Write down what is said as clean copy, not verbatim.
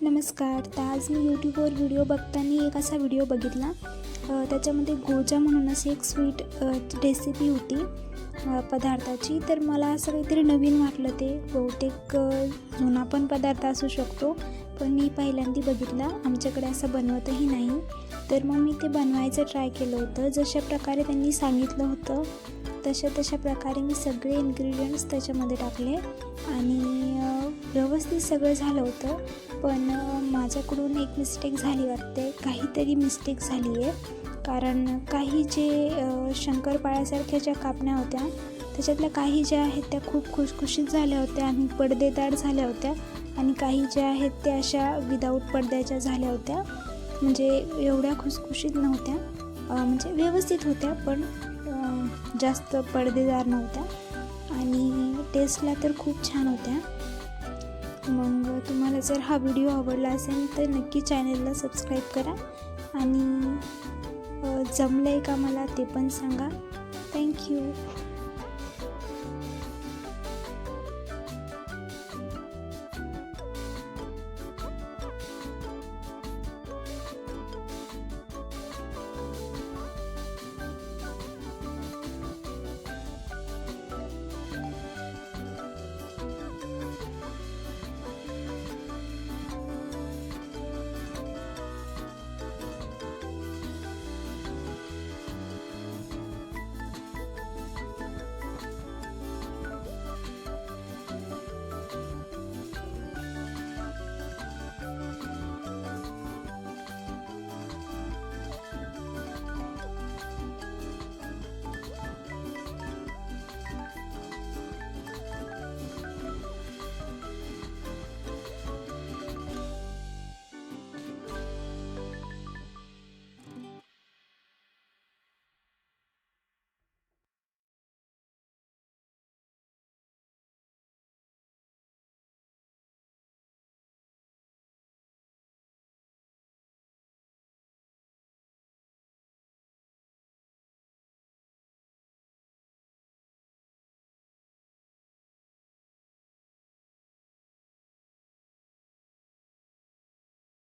नमस्कार. तर आज मी यूट्यूबवर व्हिडिओ बघताना एक असा व्हिडिओ बघितला. त्याच्यामध्ये गोजा म्हणून अशी एक स्वीट रेसिपी होती पदार्थाची. तर मला असं काहीतरी नवीन वाटलं. ते बहुतेक जुना पण पदार्थ असू शकतो, पण मी पहिल्यांदा बघितला. आमच्याकडे असं बनवतही नाही. तर मग मी ते बनवायचं ट्राय केलं होतं. जशा प्रकारे त्यांनी सांगितलं होतं तशा प्रकारे मी सगळे इन्ग्रेडियंट्स त्याच्यामध्ये टाकले आणि व्यवस्थित सगळं झालं होतं. पण माझ्याकडून एक मिस्टेक झाली वाटते. काहीतरी मिस्टेक झाली आहे, कारण काही जे शंकरपाळ्यासारख्या ज्या कापण्या होत्या त्याच्यातल्या काही ज्या आहेत त्या खूप खुसखुशीत झाल्या होत्या आणि पडदेदार झाल्या होत्या, आणि काही ज्या आहेत त्या अशा विदाऊट पडद्याच्या झाल्या होत्या. म्हणजे एवढ्या खुसखुशीत नव्हत्या, म्हणजे व्यवस्थित होत्या पण जास्त पडदेदार नव्हत्या, आणि टेस्टला तर खूप छान होत्या. मग तुम्हाला जर हा व्हिडिओ आवडला असेल तर नक्की चॅनलला सबस्क्राईब करा, आणि जमलं आहे का मला ते पण सांगा. थँक्यू.